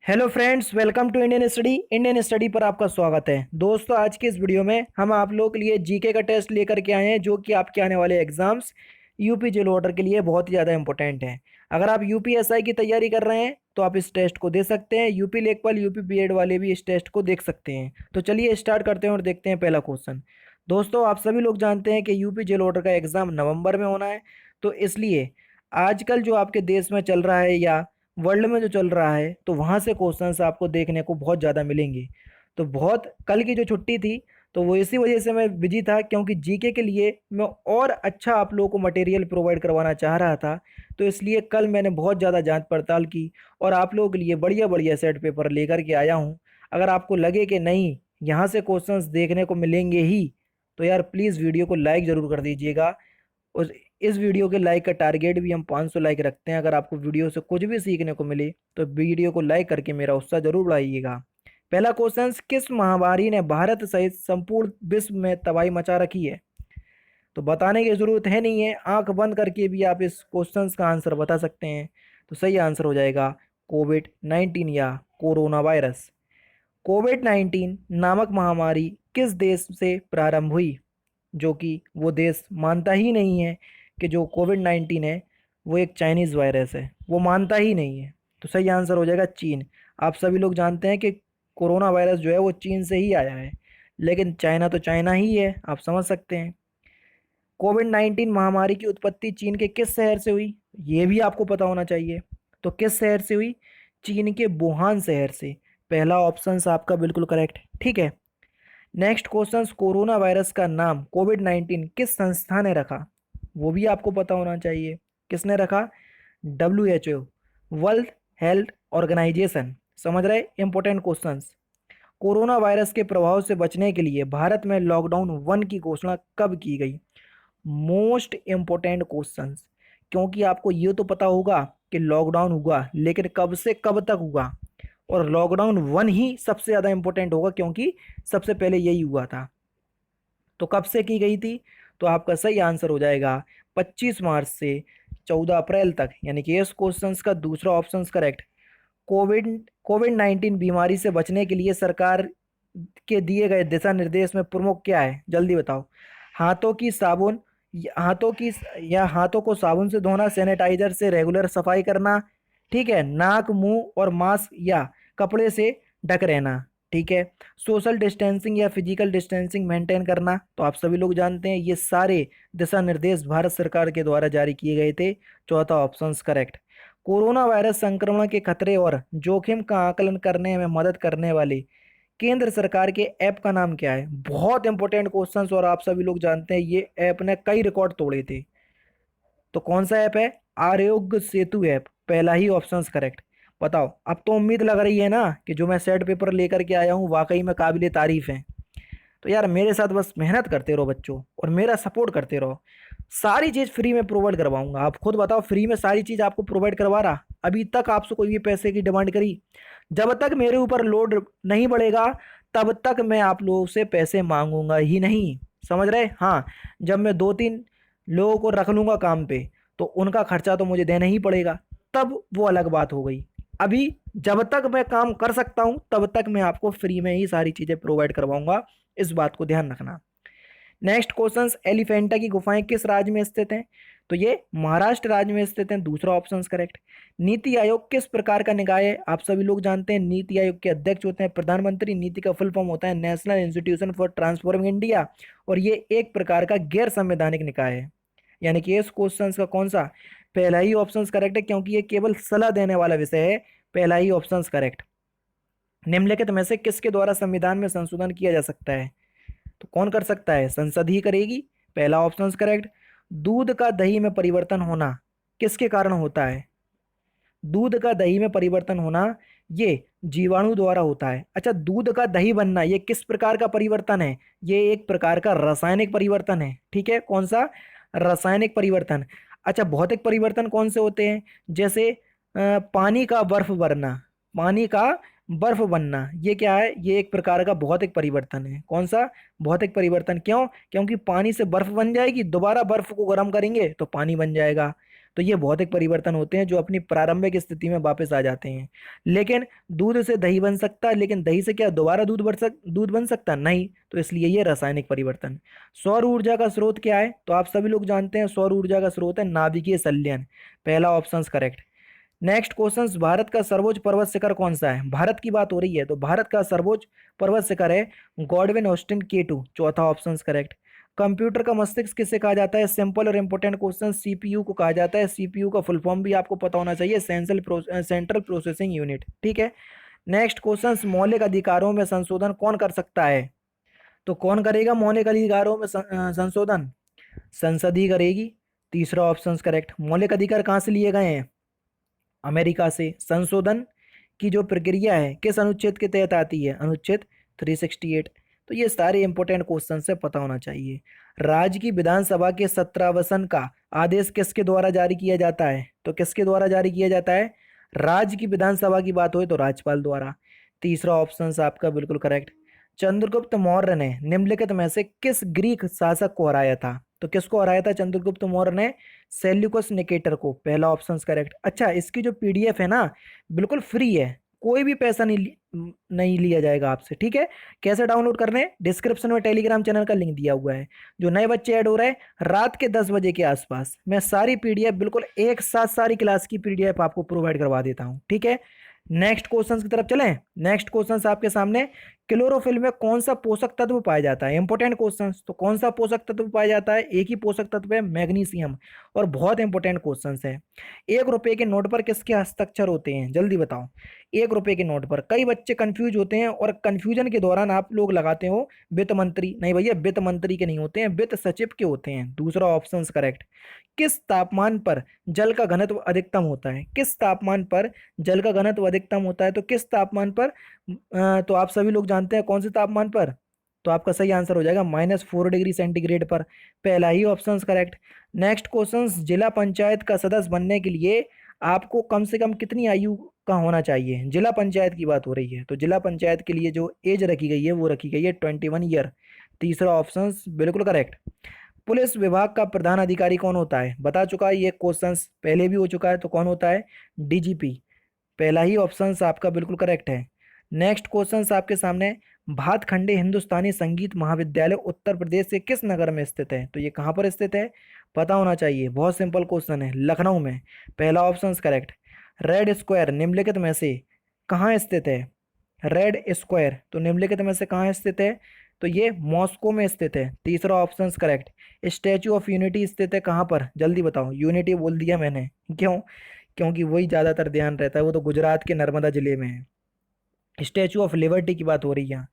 Hello friends, welcome to Indian study पर आपका स्वागत है। दोस्तों, आज के इस वीडियो में हम आप लोगों के लिए जीके का टेस्ट लेकर के आए हैं, जो कि आपके आने वाले एग्जाम्स यूपी जेल ऑर्डर के लिए बहुत ही ज़्यादा इंपॉर्टेंट है। अगर आप यूपीएसआई की तैयारी कर रहे हैं तो आप इस टेस्ट को दे सकते हैं। यूपी लेखपाल, यूपी बीएड वाले भी इस टेस्ट को देख सकते हैं। तो चलिए स्टार्ट करते हैं और देखते हैं पहला क्वेश्चन। दोस्तों, आप सभी लोग जानते हैं कि यूपी जेल ऑर्डर का एग्ज़ाम नवंबर में होना है। तो इसलिए आजकल जो आपके देश में चल रहा है या वर्ल्ड में जो चल रहा है, तो वहाँ से क्वेश्चंस आपको देखने को बहुत ज़्यादा मिलेंगे। तो बहुत कल की जो छुट्टी थी, तो वो इसी वजह से मैं बिजी था, क्योंकि जीके के लिए मैं और अच्छा आप लोगों को मटेरियल प्रोवाइड करवाना चाह रहा था। तो इसलिए कल मैंने बहुत ज़्यादा जांच पड़ताल की और आप लोगों के लिए बढ़िया बढ़िया सेट पेपर लेकर के आया हूँ। अगर आपको लगे कि नहीं, यहाँ से क्वेश्चंस देखने को मिलेंगे ही, तो यार प्लीज़ वीडियो को लाइक ज़रूर कर दीजिएगा। उस इस वीडियो के लाइक का टारगेट भी हम 500 लाइक रखते हैं। अगर आपको वीडियो से कुछ भी सीखने को मिले तो वीडियो को लाइक करके मेरा उत्साह जरूर बढ़ाइएगा। पहला क्वेश्चन, किस महामारी ने भारत सहित संपूर्ण विश्व में तबाही मचा रखी है? तो बताने की जरूरत है नहीं है, आंख बंद करके भी आप इस क्वेश्चन का आंसर बता सकते हैं। तो सही आंसर हो जाएगा कोविड 19 या कोरोना वायरस। कोविड 19 नामक महामारी किस देश से प्रारंभ हुई? जो कि वो देश मानता ही नहीं है कि जो कोविड 19 है वो एक चाइनीज़ वायरस है, वो मानता ही नहीं है। तो सही आंसर हो जाएगा चीन। आप सभी लोग जानते हैं कि कोरोना वायरस जो है वो चीन से ही आया है, लेकिन चाइना तो चाइना ही है, आप समझ सकते हैं। कोविड 19 महामारी की उत्पत्ति चीन के किस शहर से हुई? ये भी आपको पता होना चाहिए। तो किस शहर से हुई? चीन के वुहान शहर से। पहला ऑप्शन आपका बिल्कुल करेक्ट, ठीक है। नेक्स्ट क्वेश्चन, कोरोना वायरस का नाम कोविड 19 किस संस्था ने रखा? वो भी आपको पता होना चाहिए। किसने रखा? WHO, world health organisation. समझ रहे? Important questions. कोरोना वायरस के प्रभाव से बचने के लिए भारत में लॉकडाउन 1 की घोषणा कब की गई? मोस्ट इम्पोर्टेंट क्वेश्चंस, क्योंकि आपको ये तो पता होगा कि लॉकडाउन हुआ, लेकिन कब से कब तक हुआ? और लॉकडाउन 1 ही सबसे ज़्यादा इंपॉर्टेंट होगा, क्योंकि सबसे पहले यही हुआ था। तो कब से की गई थी? तो आपका सही आंसर हो जाएगा 25 मार्च से 14 अप्रैल तक, यानी कि इस क्वेश्चन का दूसरा ऑप्शन करेक्ट। कोविड 19 बीमारी से बचने के लिए सरकार के दिए गए दिशा निर्देश में प्रमुख क्या है? जल्दी बताओ। हाथों की साबुन हाथों की या हाथों को साबुन से धोना, सैनिटाइजर से रेगुलर सफाई करना, ठीक है, नाक मुंह और मास्क या कपड़े से ढक रहना, ठीक है, सोशल डिस्टेंसिंग या फिजिकल डिस्टेंसिंग मेंटेन करना। तो आप सभी लोग जानते हैं ये सारे दिशा निर्देश भारत सरकार के द्वारा जारी किए गए थे। चौथा ऑप्शन करेक्ट। कोरोना वायरस संक्रमण के खतरे और जोखिम का आकलन करने में मदद करने वाले केंद्र सरकार के ऐप का नाम क्या है? बहुत इंपॉर्टेंट क्वेश्चंस, और आप सभी लोग जानते हैं ये ऐप ने कई रिकॉर्ड तोड़े थे। तो कौन सा ऐप है? आरोग्य सेतु ऐप। पहला ही ऑप्शन करेक्ट। बताओ, अब तो उम्मीद लग रही है ना कि जो मैं सेट पेपर लेकर के आया हूँ वाकई में काबिले तारीफ है। तो यार मेरे साथ बस मेहनत करते रहो बच्चों, और मेरा सपोर्ट करते रहो। सारी चीज़ फ्री में प्रोवाइड करवाऊंगा। आप खुद बताओ, फ्री में सारी चीज़ आपको प्रोवाइड करवा रहा? अभी तक आपसे कोई भी पैसे की डिमांड करी? जब तक मेरे ऊपर लोड नहीं बढ़ेगा तब तक मैं आप लोगों से पैसे मांगूंगा ही नहीं। समझ रहे? हाँ, जब मैं 2-3 लोगों को रख लूंगा काम पे, तो उनका खर्चा तो मुझे देना ही पड़ेगा, तब वो अलग बात हो गई। अभी जब तक मैं काम कर सकता हूं तब तक मैं आपको फ्री में ही सारी चीज़ें प्रोवाइड करवाऊंगा, इस बात को ध्यान रखना। नेक्स्ट क्वेश्चन, एलिफेंटा की गुफाएं किस राज्य में स्थित हैं? तो ये महाराष्ट्र राज्य में स्थित हैं। दूसरा ऑप्शन करेक्ट। नीति आयोग किस प्रकार का निकाय है? आप सभी लोग जानते हैं नीति आयोग के अध्यक्ष होते हैं प्रधानमंत्री। नीति का फुल फॉर्म होता है national institution for transforming India, और ये एक प्रकार का गैर संवैधानिक निकाय है। यानी कि इस क्वेश्चन का कौन सा? पहला ही ऑप्शन करेक्ट है, क्योंकि ये केवल सलाह देने वाला विषय है। पहला ही ऑप्शन करेक्ट। निम्नलिखित में से किसके द्वारा संविधान में संशोधन किया जा सकता है? तो कौन कर सकता है? संसद ही करेगी। पहला ऑप्शन करेक्ट। दूध का दही में परिवर्तन होना किसके कारण होता है? दूध का दही में परिवर्तन होना ये जीवाणु द्वारा होता है। अच्छा, दूध का दही बनना ये किस प्रकार का परिवर्तन है? ये एक प्रकार का रासायनिक परिवर्तन है, ठीक है। कौन सा? रासायनिक परिवर्तन। अच्छा, भौतिक परिवर्तन कौन से होते हैं? जैसे पानी का बर्फ बनना, पानी का बर्फ बनना, ये क्या है? ये एक प्रकार का भौतिक परिवर्तन है। कौन सा? भौतिक परिवर्तन। क्यों? क्योंकि पानी से बर्फ बन जाएगी, दोबारा बर्फ को गर्म करेंगे तो पानी बन जाएगा। तो ये भौतिक परिवर्तन होते हैं जो अपनी प्रारंभिक स्थिति में वापस आ जाते हैं। लेकिन दूध से दही बन सकता है, लेकिन दही से क्या दोबारा दूध बन सकता नहीं, तो इसलिए ये रासायनिक परिवर्तन। सौर ऊर्जा का स्रोत क्या है? तो आप सभी लोग जानते हैं सौर ऊर्जा का स्रोत है नाभिकीय संलयन। पहला option correct. Next question, Bharat का सर्वोच्च पर्वत शिखर कौन सा है? भारत की बात हो रही है तो भारत का सर्वोच्च पर्वत शिखर है गॉडविन ऑस्टिन K2। चौथा ऑप्शन करेक्ट। कंप्यूटर का मस्तिष्क किसे कहा जाता है? सिंपल और इंपोर्टेंट क्वेश्चन, सीपीयू को कहा जाता है। सीपीयू का फुल फॉर्म भी आपको पता होना चाहिए, सेंट्रल प्रोसेसिंग यूनिट। ठीक है। नेक्स्ट क्वेश्चन, मौलिक अधिकारों में संशोधन कौन कर सकता है? तो कौन करेगा मौलिक अधिकारों में संशोधन? संसद ही करेगी। तीसरा ऑप्शन करेक्ट। मौलिक अधिकार कहाँ से लिए गए हैं? अमेरिका से। संशोधन की जो प्रक्रिया है किस अनुच्छेद के तहत आती है? अनुच्छेद 368। तो ये सारे इंपॉर्टेंट क्वेश्चन से पता होना चाहिए। राज्य की विधानसभा के सत्रावसन का आदेश किसके द्वारा जारी किया जाता है? तो किसके द्वारा जारी किया जाता है? राज्य की विधानसभा की बात हो तो राज्यपाल द्वारा। तीसरा ऑप्शन आपका बिल्कुल करेक्ट। चंद्रगुप्त मौर्य ने निम्नलिखित में से किस ग्रीक शासक को हराया था? तो किसको हराया था चंद्रगुप्त मौर्य ने? सेल्यूकस निकेटर को। पहला ऑप्शन करेक्ट। अच्छा, इसकी जो पीडीएफ है ना, बिल्कुल फ्री है, कोई भी पैसा नहीं लिया जाएगा आपसे। ठीक है। कैसे डाउनलोड करने हैं? डिस्क्रिप्शन में टेलीग्राम चैनल का लिंक दिया हुआ है। जो नए बच्चे ऐड हो रहे हैं, रात के 10 बजे के आसपास मैं सारी पीडीएफ बिल्कुल एक साथ सारी क्लास की पीडीएफ आपको प्रोवाइड करवा देता हूँ। ठीक है। नेक्स्ट क्वेश्चन की तरफ चलें। नेक्स्ट क्वेश्चन आपके सामने, क्लोरोफिल में कौन सा पोषक तत्व पाया जाता है? Important question. तो कौन सा पोषक तत्व पाया जाता है? एक ही पोषक तत्व है, मैग्नीशियम। और बहुत इंपॉर्टेंट क्वेश्चन है। 1 रुपए के नोट पर किसके हस्ताक्षर होते हैं? जल्दी बताओ। 1 रुपए के नोट पर कई बच्चे कंफ्यूज होते हैं और कंफ्यूजन के दौरान आप लोग लगाते हो वित्त मंत्री। नहीं भैया, वित्त मंत्री के नहीं होते हैं, वित्त सचिव के होते हैं। दूसरा ऑप्शन करेक्ट। किस तापमान पर जल का घनत्व अधिकतम होता है? किस तापमान पर जल का घनत्व अधिकतम होता है? तो किस तापमान पर? तो आप सभी लोग जानते हैं कौन से तापमान पर। तो आपका सही आंसर हो जाएगा -4 डिग्री सेंटीग्रेड पर। पहला ही ऑप्शन करेक्ट। नेक्स्ट क्वेश्चन, जिला पंचायत का सदस्य बनने के लिए आपको कम से कम कितनी आयु का होना चाहिए? जिला पंचायत की बात हो रही है तो जिला पंचायत के लिए जो एज रखी गई है वो रखी गई है 21 ईयर। तीसरा ऑप्शन बिल्कुल करेक्ट। पुलिस विभाग का प्रधान अधिकारी कौन होता है? बता चुका है, ये क्वेश्चन पहले भी हो चुका है। तो कौन होता है? डीजीपी। पहला ही ऑप्शन आपका बिल्कुल करेक्ट है। नेक्स्ट क्वेश्चन आपके सामने, भातखंडे हिंदुस्तानी संगीत महाविद्यालय उत्तर प्रदेश के किस नगर में स्थित है? तो ये कहाँ पर स्थित है? पता होना चाहिए, बहुत सिंपल क्वेश्चन है, लखनऊ में। पहला ऑप्शन करेक्ट। रेड स्क्वायर निम्नलिखित में से कहाँ स्थित है? रेड स्क्वायर तो निम्नलिखित में से कहाँ स्थित है? तो ये मॉस्को में स्थित है। तीसरा option correct. Statue of unity स्थित है कहाँ पर? जल्दी बताओ। यूनिटी बोल दिया मैंने, क्यों? क्योंकि वही ज़्यादातर ध्यान रहता है, वो तो गुजरात के नर्मदा जिले में है। स्टैचू ऑफ लिबर्टी की बात हो रही है।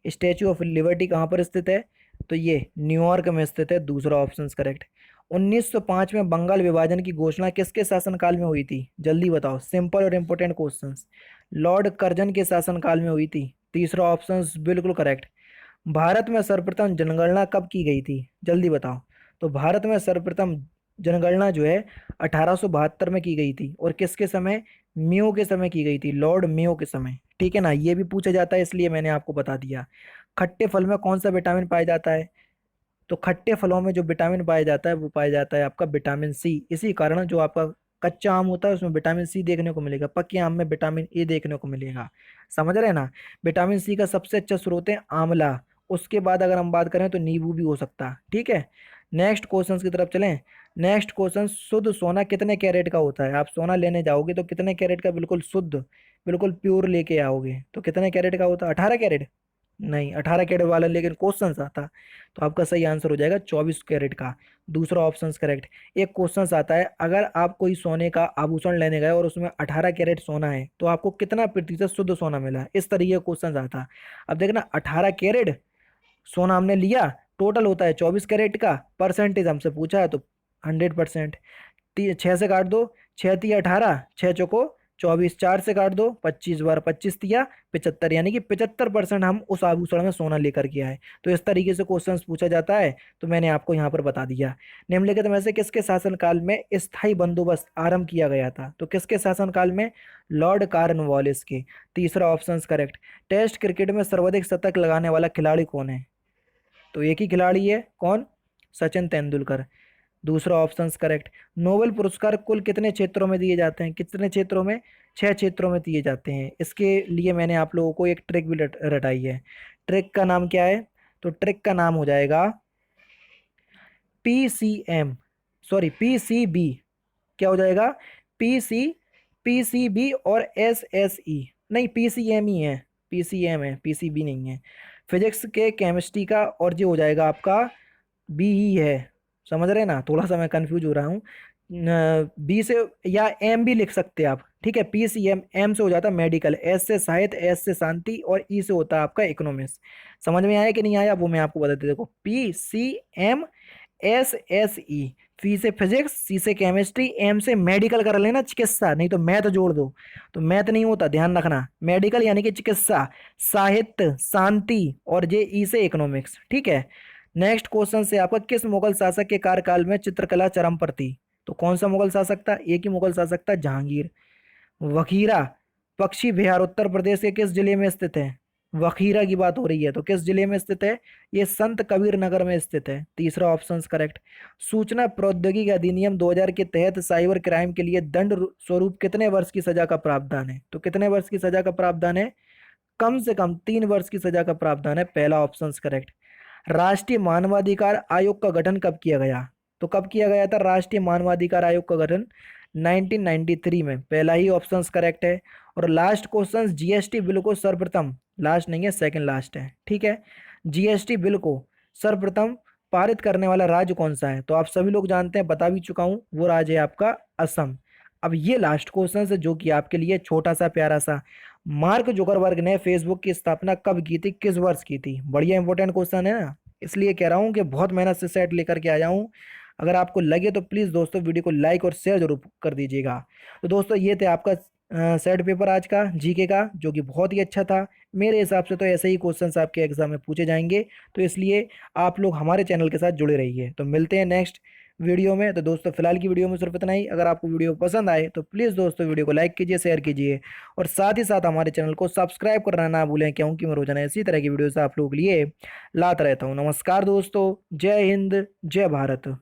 स्टैचू ऑफ लिबर्टी कहाँ पर स्थित है? तो ये न्यूयॉर्क में स्थित है। दूसरा ऑप्शन करेक्ट। 1905 में बंगाल विभाजन की घोषणा किसके शासनकाल में हुई थी? जल्दी बताओ, सिंपल और इंपोर्टेंट क्वेश्चंस। लॉर्ड कर्जन के शासनकाल में हुई थी। तीसरा ऑप्शन बिल्कुल करेक्ट। भारत में सर्वप्रथम जनगणना कब की गई थी? जल्दी बताओ। तो भारत में सर्वप्रथम जनगणना जो है 1872 में की गई थी। और किसके समय? मेयो के समय की गई थी, लॉर्ड मेयो के समय। ठीक है ना, ये भी पूछा जाता है इसलिए मैंने आपको बता दिया। खट्टे फल में कौन सा विटामिन पाया जाता है? तो खट्टे फलों में जो विटामिन पाया जाता है वो पाया जाता है आपका विटामिन सी। इसी कारण जो आपका कच्चा आम होता है उसमें विटामिन सी देखने को मिलेगा, पक्के आम में विटामिन ए देखने को मिलेगा। समझ रहे हैं ना? विटामिन सी का सबसे अच्छा स्रोत है आंवला। उसके बाद अगर हम बात करें तो नींबू भी हो सकता है। ठीक है। नेक्स्ट क्वेश्चन की तरफ चलें। नेक्स्ट क्वेश्चन, शुद्ध सोना कितने कैरेट का होता है? आप सोना लेने जाओगे तो कितने कैरेट का बिल्कुल शुद्ध, बिल्कुल प्योर लेके आओगे? तो कितने कैरेट का होता है? 18 कैरेट? नहीं, 18 कैरेट वाला लेकिन क्वेश्चन आता। तो आपका सही आंसर हो जाएगा 24 कैरेट का। दूसरा ऑप्शन करेक्ट। एक क्वेश्चन आता है, अगर आप कोई सोने का आभूषण लेने गए और उसमें 18 कैरेट सोना है तो आपको कितना प्रतिशत शुद्ध सोना मिला? इस तरीके का क्वेश्चन आता। अब देखना, 18 कैरेट सोना हमने लिया, टोटल होता है 24 कैरेट का, परसेंटेज हमसे पूछा है तो 100%। 6 से काट दो, 6 × 3 = 18, 6 × 4 = 24, 4 से काट दो, 25 × 12 = 25, 75, यानी कि 75% हम उस आभूषण में सोना लेकर के आए। तो इस तरीके से क्वेश्चंस पूछा जाता है। तो मैंने आपको यहाँ पर बता दिया। निम्नलिखित में से किसके शासनकाल में स्थायी बंदोबस्त आरंभ किया गया था? तो किसके शासनकाल में? लॉर्ड कॉर्नवालिस के। तीसरा ऑप्शन करेक्ट। टेस्ट क्रिकेट में सर्वाधिक शतक लगाने वाला खिलाड़ी कौन है? तो एक ही खिलाड़ी है, कौन? सचिन तेंदुलकर। दूसरा ऑप्शन करेक्ट। नोबेल पुरस्कार कुल कितने क्षेत्रों में दिए जाते हैं? कितने क्षेत्रों में? 6 क्षेत्रों में दिए जाते हैं। इसके लिए मैंने आप लोगों को एक ट्रिक भी रटाई है। ट्रिक का नाम क्या है? तो ट्रिक का नाम हो जाएगा PCM, सॉरी PCB। क्या हो जाएगा? पीसी PCB और SSE, नहीं PCM ही है, PCM है, PCB नहीं है। फिजिक्स के केमिस्ट्री का, और जो हो जाएगा आपका बी ही है। समझ रहे हैं ना? थोड़ा सा मैं कंफ्यूज हो रहा हूँ। बी से या एम भी लिख सकते हैं आप, ठीक है। PCM, एम से हो जाता है मेडिकल, एस से साहित्य, एस से शांति, और ई से होता है आपका इकोनॉमिक्स। समझ में आया कि नहीं आया वो मैं आपको बता देता हूँ। देखो PCM SSE, फी से फिजिक्स, सी से केमिस्ट्री, एम से मेडिकल कर लेना, चिकित्सा, नहीं तो मैथ जोड़ दो तो मैथ नहीं होता, ध्यान रखना। मेडिकल यानी कि चिकित्सा, साहित्य, शांति, और जे ई से इकोनॉमिक्स, ठीक है। नेक्स्ट क्वेश्चन से आपका, किस मुगल शासक के कार्यकाल में चित्रकला चरम पर थी? तो कौन सा मुगल शासक था? एक ही मुगल शासक था, जहांगीर। वखीरा पक्षी विहार उत्तर प्रदेश के किस जिले में स्थित है? वखीरा की बात हो रही है तो किस जिले में स्थित है? ये संत कबीर नगर में स्थित है। तीसरा ऑप्शन करेक्ट। सूचना प्रौद्योगिकी अधिनियम 2000 के तहत साइबर क्राइम के लिए दंड स्वरूप कितने वर्ष की सजा का प्रावधान है? तो कितने वर्ष की सजा का प्रावधान है? कम से कम 3 वर्ष की सजा का प्रावधान है। पहला ऑप्शन करेक्ट। राष्ट्रीय मानवाधिकार आयोग का गठन कब किया गया? तो कब किया गया था राष्ट्रीय मानवाधिकार आयोग का गठन? 1993 में। पहला ही ऑप्शन करेक्ट है। और लास्ट क्वेश्चन, जीएसटी बिल को सर्वप्रथम, लास्ट नहीं है, सेकंड लास्ट है, ठीक है। जीएसटी बिल को सर्वप्रथम पारित करने वाला राज्य कौन सा है? तो आप सभी लोग जानते हैं, बता भी चुका हूं, वो राज्य है आपका असम। अब ये लास्ट क्वेश्चन है जो कि आपके लिए छोटा सा प्यारा सा, मार्क जुकरबर्ग ने फेसबुक की स्थापना कब की थी, किस वर्ष की थी? बढ़िया इंपॉर्टेंट क्वेश्चन है ना, इसलिए कह रहा हूँ कि बहुत मेहनत से सेट लेकर के आया हूँ। अगर आपको लगे तो प्लीज़ दोस्तों वीडियो को लाइक और शेयर जरूर कर दीजिएगा। तो दोस्तों ये थे आपका सेट पेपर आज का जीके का, जो कि बहुत ही अच्छा था। मेरे हिसाब से तो ऐसे ही क्वेश्चंस आपके एग्जाम में पूछे जाएंगे, तो इसलिए आप लोग हमारे चैनल के साथ जुड़े रहिए। तो मिलते हैं नेक्स्ट वीडियो में। तो दोस्तों फिलहाल की वीडियो में सिर्फ इतना ही। अगर आपको वीडियो पसंद आए तो प्लीज़ दोस्तों वीडियो को लाइक कीजिए, शेयर कीजिए, और साथ ही साथ हमारे चैनल को सब्सक्राइब करना ना भूलें, क्योंकि मैं रोजाना इसी तरह की वीडियोस आप लोगों के लिए लाता रहता हूँ। नमस्कार दोस्तों, जय हिंद, जय भारत।